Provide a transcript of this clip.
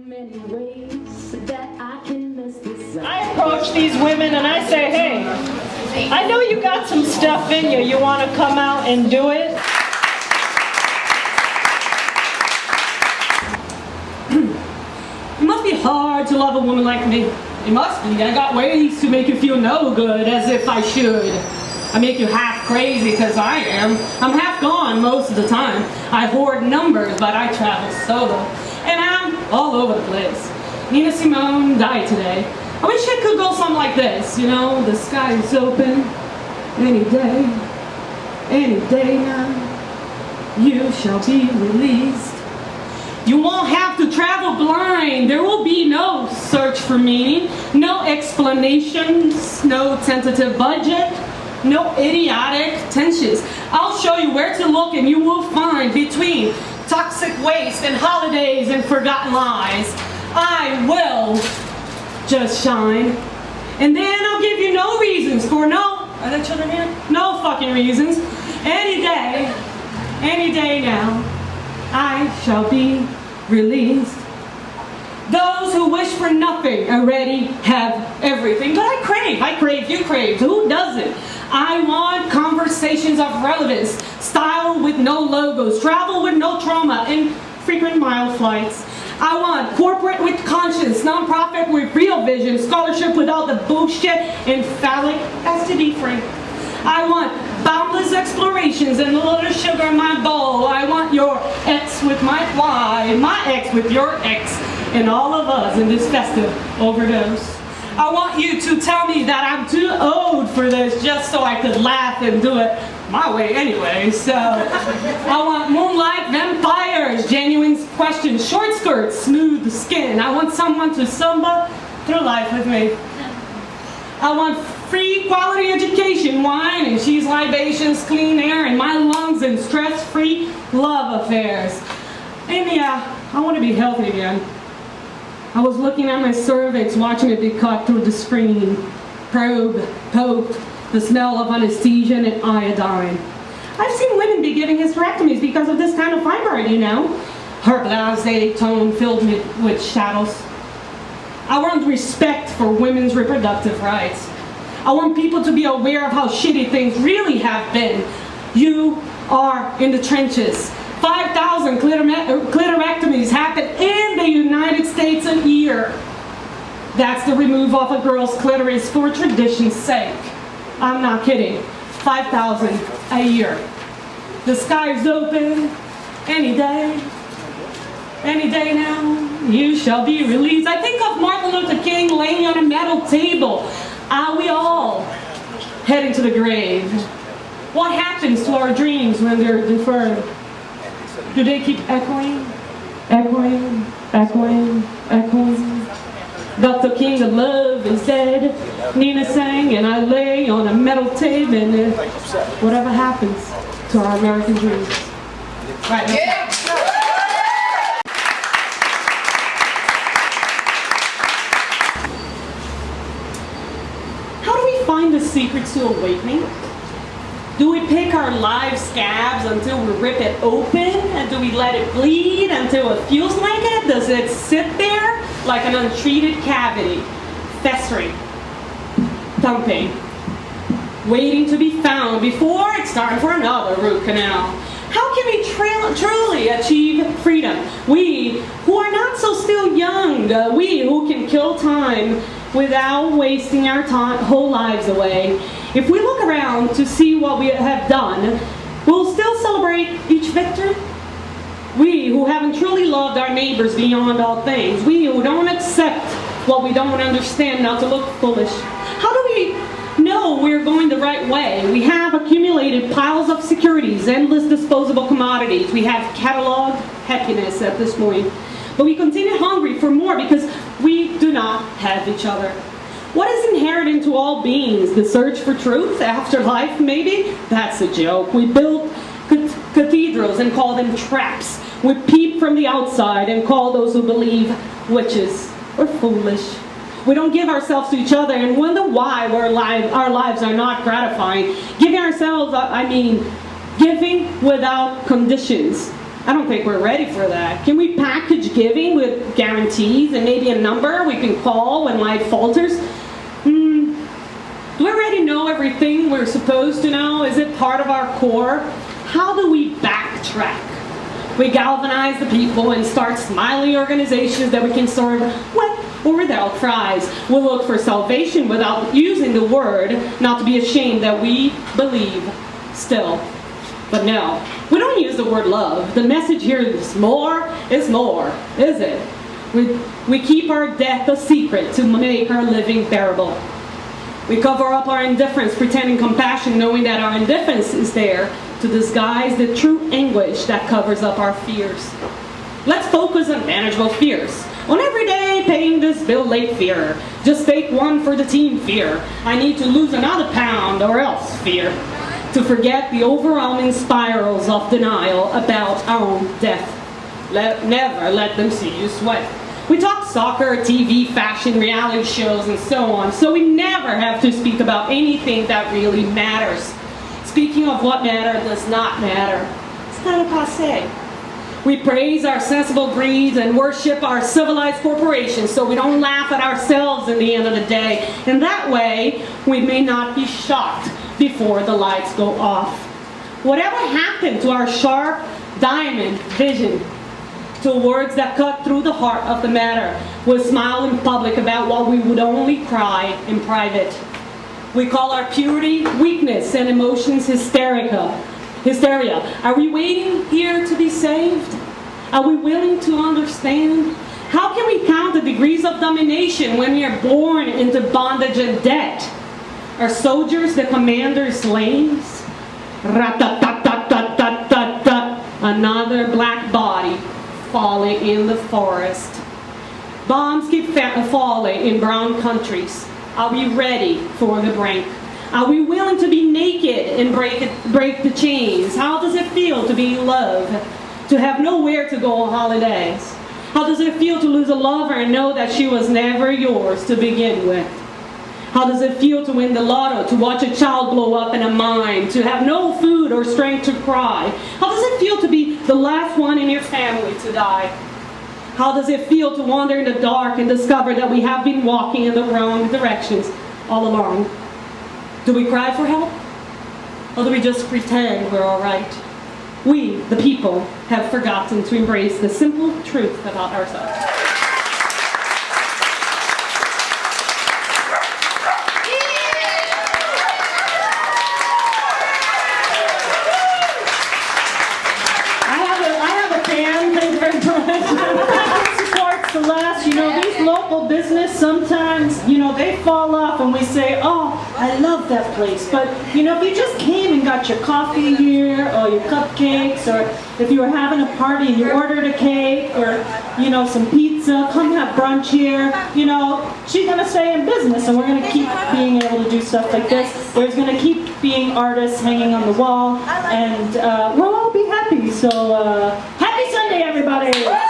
many ways that I can mess this up. I approach these women and I say, hey, I know you got some stuff in you. You want to come out and do it? It must be hard to love a woman like me. It must be. I got ways to make you feel no good, as if I should. I make you half crazy, because I am. I'm half gone most of the time. I hoard numbers, but I travel solo. And I'm all over the place. Nina Simone died today. I wish it could go something like this, you know, the sky is open any day now. You shall be released. You won't have to travel blind. There will be no search for meaning, no explanations, no tentative budget, no idiotic tensions. I'll show you where to look and you will find between toxic waste and holidays and forgotten lies. I will just shine. And then I'll give you no reasons for are there children here? No fucking reasons. Any day now, I shall be released. Those who wish for nothing already have everything. But I crave, you crave. Who doesn't? I want conversations of relevance, style with no logos, travel with no trauma, and frequent mile flights. I want corporate with conscience, nonprofit with real vision, scholarship without the bullshit, and phallic STD free. I want boundless explorations and a little sugar in my bowl. I want your ex with my fly, my ex with your ex, and all of us in this festive overdose. I want you to tell me that I'm too old for this just so I could laugh and do it my way anyway. So I want moonlight vampires, genuine questions, short skirts, smooth skin. I want someone to samba through life with me. I want free quality education, wine and cheese libations, clean air in my lungs, and stress-free love affairs. And yeah, I want to be healthy again. I was looking at my cervix, watching it be cut through the screen, poked, the smell of anesthesia and iodine. I've seen women be giving hysterectomies because of this kind of fibroid, you know. Her blasé tone filled with shadows. I want respect for women's reproductive rights. I want people to be aware of how shitty things really have been. You are in the trenches. 5,000 clitorectomies happen in the United States a year. That's the removal of a girl's clitoris for tradition's sake. I'm not kidding. 5,000 a year. The sky is open any day now. You shall be released. I think of Martin Luther King laying on a metal table. Are we all heading to the grave? What happens to our dreams when they're deferred? Do they keep echoing? Dr. King, the love is dead. Nina sang, and I lay on a metal table, and whatever happens to our American dreams. Right. Yeah. How do we find the secrets to awakening? Do we pick our live scabs until we rip it open? And do we let it bleed until it feels like it? Does it sit there like an untreated cavity, festering, thumping, waiting to be found before it's time for another root canal? How can we truly achieve freedom? We who are not so still young, we who can kill time without wasting our whole lives away. If we look around to see what we have done, we'll still celebrate each victory. We who haven't truly loved our neighbors beyond all things. We who don't accept what we don't understand, not to look foolish. How do we know we're going the right way? We have accumulated piles of securities, endless disposable commodities. We have cataloged happiness at this point. But we continue hungry for more because we do not have each other. What is inherent into all beings? The search for truth? Afterlife, maybe? That's a joke. We build cathedrals and call them traps. We peep from the outside and call those who believe witches or foolish. We don't give ourselves to each other and wonder why our lives are not gratifying. Giving ourselves, giving without conditions. I don't think we're ready for that. Can we package giving with guarantees and maybe a number we can call when life falters? Do we already know everything we're supposed to know? Is it part of our core? How do we backtrack? We galvanize the people and start smiling organizations that we can serve with or without fries. We'll look for salvation without using the word, not to be ashamed that we believe still. But no, we don't use the word love. The message here is more, is it? We keep our death a secret to make our living bearable. We cover up our indifference, pretending compassion, knowing that our indifference is there to disguise the true anguish that covers up our fears. Let's focus on manageable fears. On every day, paying this bill late fear. Just take one for the team fear. I need to lose another pound or else fear. To forget the overwhelming spirals of denial about our own death. Never let them see you sweat. We talk soccer, TV, fashion, reality shows, and so on, so we never have to speak about anything that really matters. Speaking of what matters does not matter. It's kind of passé. We praise our sensible greed and worship our civilized corporations so we don't laugh at ourselves in the end of the day. And that way, we may not be shocked before the lights go off. Whatever happened to our sharp diamond vision? To words that cut through the heart of the matter. We smile in public about what we would only cry in private. We call our purity weakness and emotions hysteria. Are we waiting here to be saved? Are we willing to understand? How can we count the degrees of domination when we are born into bondage and debt? Are soldiers the commander's slaves? Rat-tat-tat-tat-tat-tat-tat. Another black body falling in the forest. Bombs keep falling in brown countries. Are we ready for the brink? Are we willing to be naked and break the chains? How does it feel to be in love? To have nowhere to go on holidays? How does it feel to lose a lover and know that she was never yours to begin with? How does it feel to win the lotto, to watch a child blow up in a mine, to have no food or strength to cry? How does it feel to be the last one in your family to die? How does it feel to wander in the dark and discover that we have been walking in the wrong directions all along? Do we cry for help? Or do we just pretend we're all right? We, the people, have forgotten to embrace the simple truth about ourselves. These local business, sometimes, they fall off and we say, oh, I love that place. But, if you just came and got your coffee here or your cupcakes, or if you were having a party and you ordered a cake or, some pizza, come have brunch here, she's going to stay in business and we're going to keep being able to do stuff like this. There's going to keep being artists hanging on the wall and we'll all be happy. So, happy Sunday, everybody!